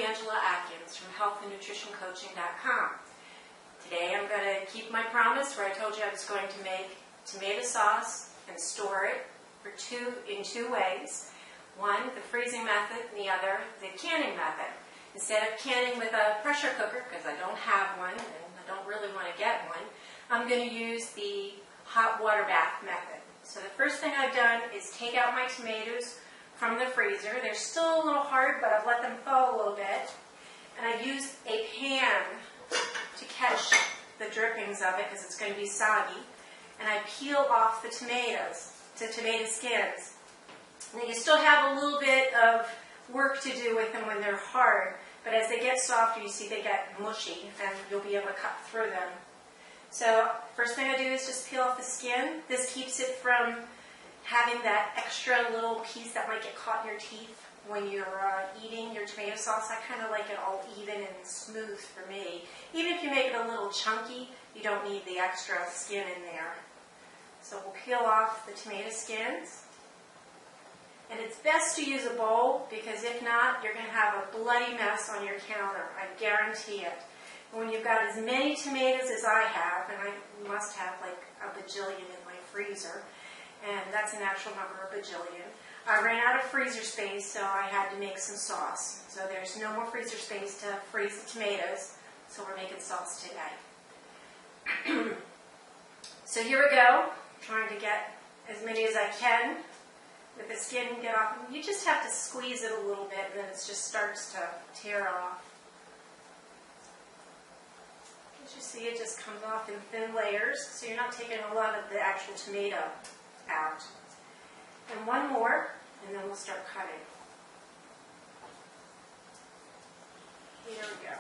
Angela Atkins from healthandnutritioncoaching.com. Today I'm going to keep my promise where I told you I was going to make tomato sauce and store it in two ways. One, the freezing method, and the other, the canning method. Instead of canning with a pressure cooker, because I don't have one and I don't really want to get one, I'm going to use the hot water bath method. So the first thing I've done is take out my tomatoes from the freezer. They're still a little hard, but I've let them thaw a little bit. And I used a pan to catch the drippings of it because it's going to be soggy. And I peel off the tomatoes, the tomato skins. Now you still have a little bit of work to do with them when they're hard, but as they get softer, you see they get mushy, and you'll be able to cut through them. So first thing I do is just peel off the skin. This keeps it from having that extra little piece that might get caught in your teeth when you're eating your tomato sauce. I kind of like it all even and smooth for me. Even if you make it a little chunky, you don't need the extra skin in there. So we'll peel off the tomato skins. And it's best to use a bowl, because if not, you're going to have a bloody mess on your counter. I guarantee it. And when you've got as many tomatoes as I have, and I must have like a bajillion in my freezer, and that's an actual number, a bajillion, I ran out of freezer space, so I had to make some sauce. So there's no more freezer space to freeze the tomatoes, so we're making sauce today. So here we go. I'm trying to get as many as I can with the skin get off. You just have to squeeze it a little bit, and then it just starts to tear off. As you see, it just comes off in thin layers, so you're not taking a lot of the actual tomato out. And one more, and then we'll start cutting. Here we go.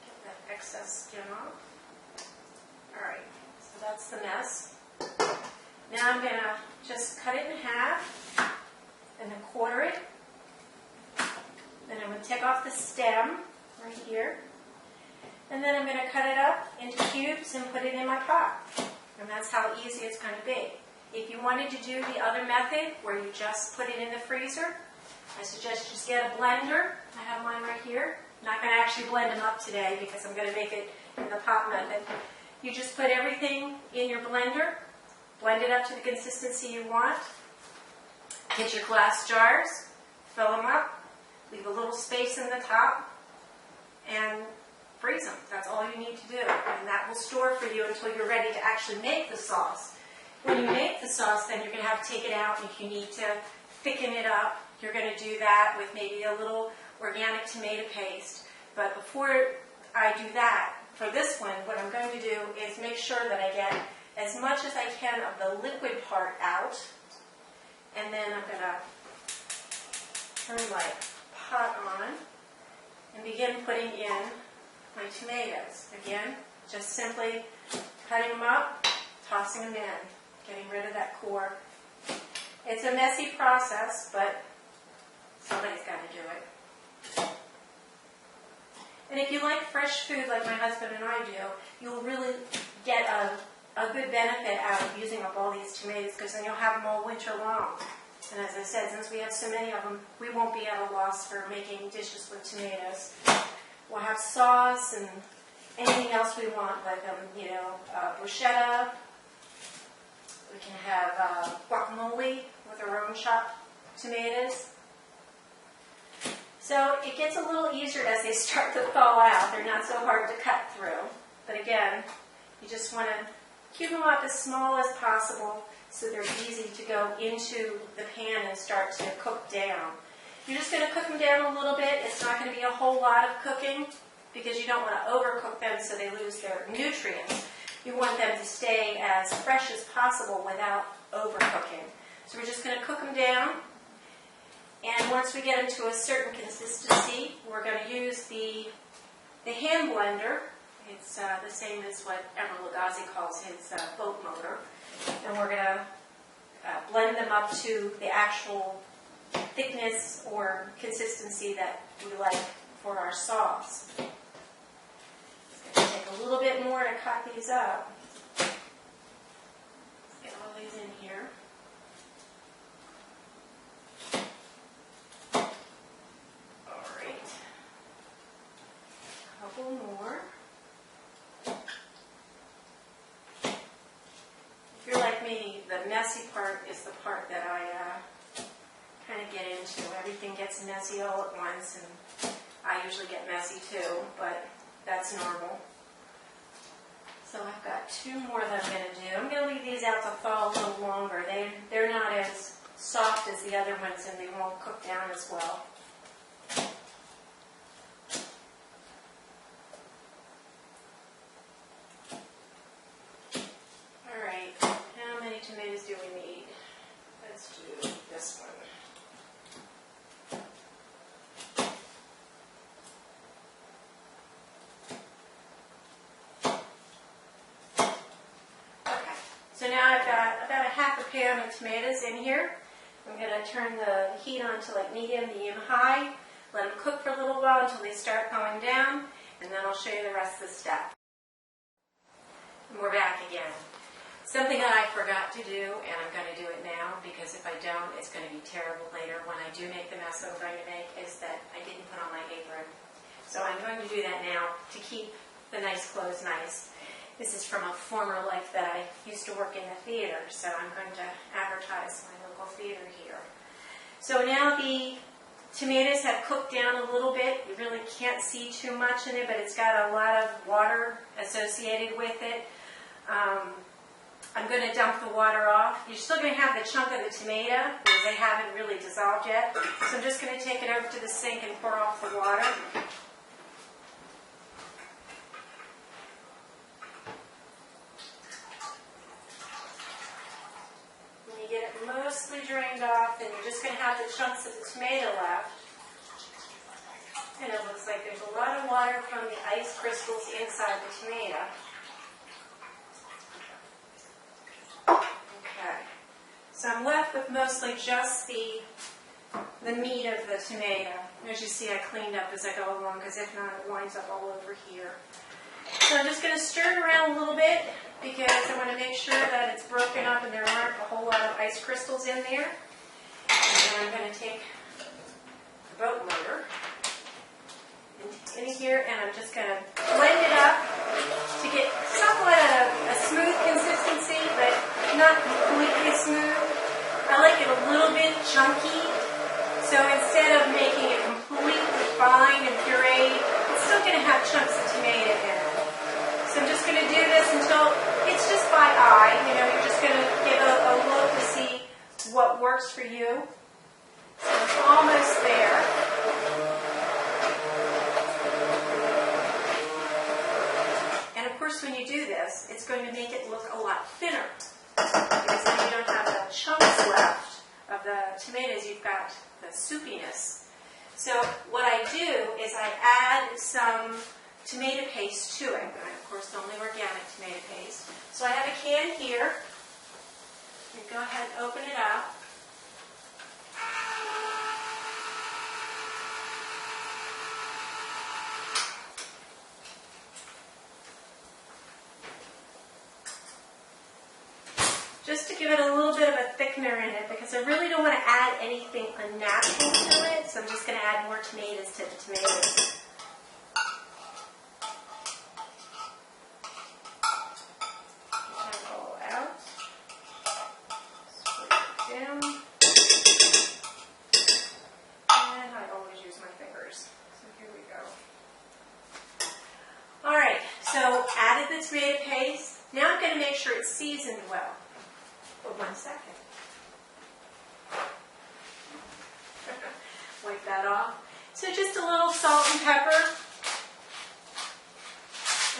Get that excess skin off. All right, so that's the mess. Now I'm going to just cut it in half and then quarter it. Then I'm going to take off the stem right here. And then I'm going to cut it up into cubes and put it in my pot. And that's how easy it's going to be. If you wanted to do the other method where you just put it in the freezer, I suggest you just get a blender. I have mine right here. I'm not going to actually blend them up today because I'm going to make it in the pot method. You just put everything in your blender. Blend it up to the consistency you want. Get your glass jars, fill them up, leave a little space in the top, and freeze them. That's all you need to do. And that will store for you until you're ready to actually make the sauce. When you make the sauce, then you're going to have to take it out. If you need to thicken it up, you're going to do that with maybe a little organic tomato paste. But before I do that, for this one, what I'm going to do is make sure that I get as much as I can of the liquid part out. And then I'm going to turn my pot on and begin putting in my tomatoes. Again, just simply cutting them up, tossing them in, getting rid of that core. It's a messy process, but somebody's got to do it. And if you like fresh food like my husband and I do, you'll really get a good benefit out of using up all these tomatoes, because then you'll have them all winter long. And as I said, since we have so many of them, we won't be at a loss for making dishes with tomatoes. We'll have sauce and anything else we want, like bruschetta. We can have guacamole with our own chopped tomatoes. So it gets a little easier as they start to thaw out. They're not so hard to cut through. But again, you just want to keep them up as small as possible so they're easy to go into the pan and start to cook down. You're just going to cook them down a little bit. It's not going to be a whole lot of cooking because you don't want to overcook them so they lose their nutrients. You want them to stay as fresh as possible without overcooking. So we're just going to cook them down. And once we get them to a certain consistency, we're going to use the hand blender. It's the same as what Emeril Lagasse calls his boat motor. And we're going to blend them up to the actual thickness or consistency that we like for our sauce. It's going to take a little bit more to cut these up. Let's get all these in here. All right. the messy part is the part that I kind of get into. Everything gets messy all at once, and I usually get messy too, but that's normal. So I've got 2 more that I'm going to do. I'm going to leave these out to thaw a little longer. They're not as soft as the other ones, and they won't cook down as well. All right, how many tomatoes do we need? Let's do this one. So now I've got about a half a pan of tomatoes in here. I'm going to turn the heat on to like medium high, let them cook for a little while until they start going down, and then I'll show you the rest of the step. And we're back again. Something that I forgot to do, and I'm going to do it now, because if I don't, it's going to be terrible later when I do make the mess that I'm going to make, is that I didn't put on my apron. So I'm going to do that now to keep the nice clothes nice. This is from a former life that I used to work in the theater, so I'm going to advertise my local theater here. So now the tomatoes have cooked down a little bit. You really can't see too much in it, but it's got a lot of water associated with it. I'm going to dump the water off. You're still going to have the chunk of the tomato, because they haven't really dissolved yet. So I'm just going to take it over to the sink and pour off the water. Get it mostly drained off, and you're just going to have the chunks of the tomato left. And it looks like there's a lot of water from the ice crystals inside the tomato. Okay. So I'm left with mostly just the meat of the tomato. As you see, I cleaned up as I go along, because if not, it winds up all over here. So I'm just going to stir it around a little bit, because I want to make sure that it's broken up and there aren't a whole lot of ice crystals in there. And then I'm going to take the boat motor in here, and I'm just going to blend it up to get somewhat a smooth consistency, but not completely smooth. I like it a little bit chunky, so instead of making it completely fine and pureed, it's still going to have chunks of tomato in it. So I'm just going to do this until it's just by eye. You know, you're just going to give a look to see what works for you. So it's almost there. And of course, when you do this, it's going to make it look a lot thinner, because then you don't have the chunks left of the tomatoes. You've got the soupiness. So what I do is I add some tomato paste to it, and of course only organic tomato paste. So I have a can here. You go ahead and open it up. Just to give it a little bit of a thickener in it, because I really don't want to add anything unnatural to it, so I'm just going to add more tomatoes to the tomatoes. So added the tomato paste. Now I'm going to make sure it's seasoned well. For 1 second. Wipe that off. So just a little salt and pepper.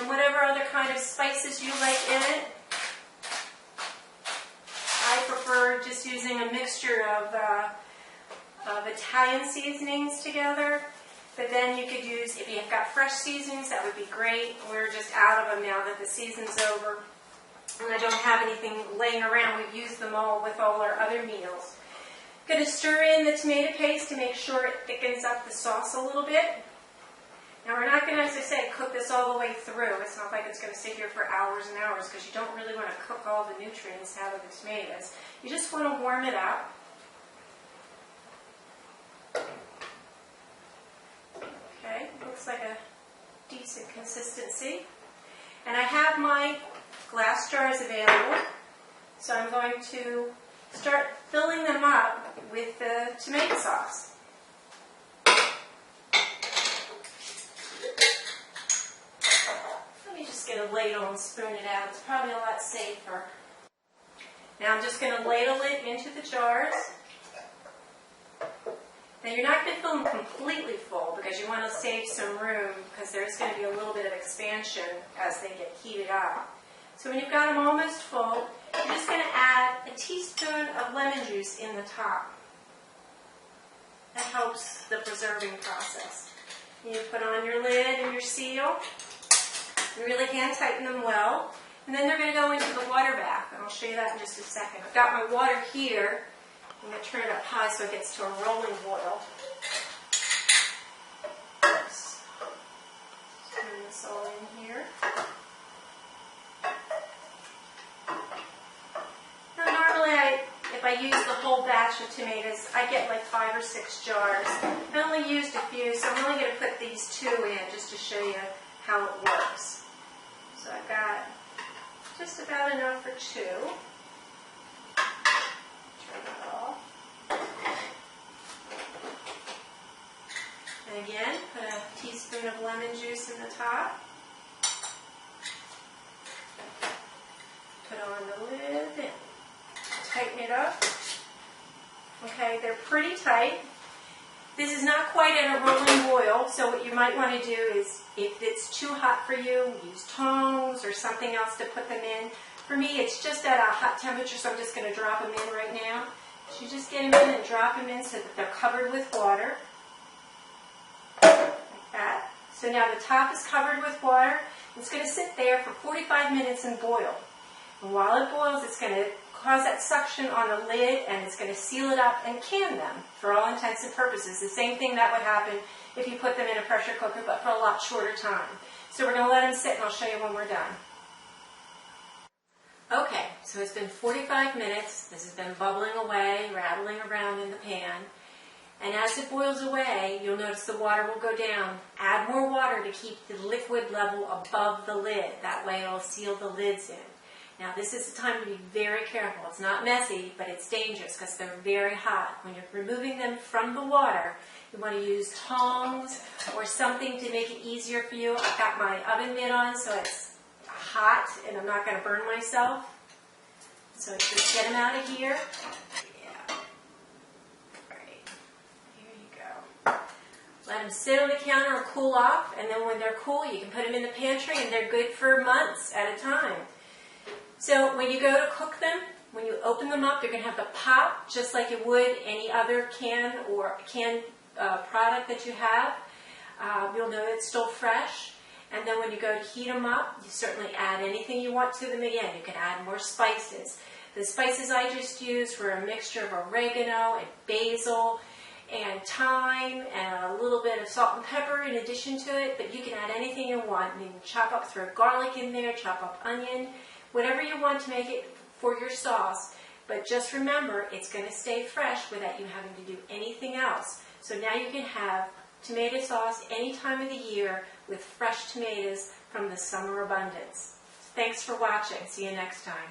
And whatever other kind of spices you like in it. I prefer just using a mixture of Italian seasonings together. But then you could use, if you've got fresh seasonings, that would be great. We're just out of them now that the season's over. And I don't have anything laying around. We've used them all with all our other meals. Going to stir in the tomato paste to make sure it thickens up the sauce a little bit. Now we're not going to, as I say, cook this all the way through. It's not like it's going to sit here for hours and hours, because you don't really want to cook all the nutrients out of the tomatoes. You just want to warm it up. Okay, looks like a decent consistency. And I have my glass jars available. So I'm going to start filling them up with the tomato sauce. Let me just get a ladle and spoon it out. It's probably a lot safer. Now I'm just going to ladle it into the jars. Now you're not going to fill them completely full because you want to save some room because there's going to be a little bit of expansion as they get heated up. So when you've got them almost full, you're just going to add a teaspoon of lemon juice in the top. That helps the preserving process. You put on your lid and your seal. You really hand tighten them well. And then they're going to go into the water bath, and I'll show you that in just a second. I've got my water here. I'm going to turn it up high so it gets to a rolling boil. Oops. Turn this all in here. Now normally if I use the whole batch of tomatoes, I get like 5 or 6 jars. I only used a few, so I'm only going to put these 2 in just to show you how it works. So I've got just about enough for 2. Turn it off. And again, put a teaspoon of lemon juice in the top. Put on the lid and tighten it up. Okay, they're pretty tight. This is not quite at a rolling boil, so what you might want to do is, if it's too hot for you, use tongs or something else to put them in. For me, it's just at a hot temperature, so I'm just going to drop them in right now. So you just get them in and drop them in so that they're covered with water. Like that. So now the top is covered with water. It's going to sit there for 45 minutes and boil. And while it boils, it's going to cause that suction on the lid, and it's going to seal it up and can them for all intents and purposes. The same thing that would happen if you put them in a pressure cooker, but for a lot shorter time. So we're going to let them sit, and I'll show you when we're done. Okay, so it's been 45 minutes. This has been bubbling away, rattling around in the pan. And as it boils away, you'll notice the water will go down. Add more water to keep the liquid level above the lid. That way it'll seal the lids in. Now this is the time to be very careful. It's not messy, but it's dangerous because they're very hot. When you're removing them from the water, you want to use tongs or something to make it easier for you. I've got my oven mitt on so it's hot and I'm not going to burn myself. So just get them out of here. Yeah. Right. Here you go. Let them sit on the counter or cool off, and then when they're cool, you can put them in the pantry and they're good for months at a time. So when you go to cook them, when you open them up, they're going to have the pop just like you would any other can or canned product that you have. You'll know it's still fresh. And then when you go to heat them up, you certainly add anything you want to them again. You can add more spices. The spices I just used were a mixture of oregano and basil and thyme and a little bit of salt and pepper in addition to it. But you can add anything you want. You can chop up, throw garlic in there, chop up onion. Whatever you want to make it for your sauce, but just remember it's going to stay fresh without you having to do anything else. So now you can have tomato sauce any time of the year with fresh tomatoes from the summer abundance. Thanks for watching. See you next time.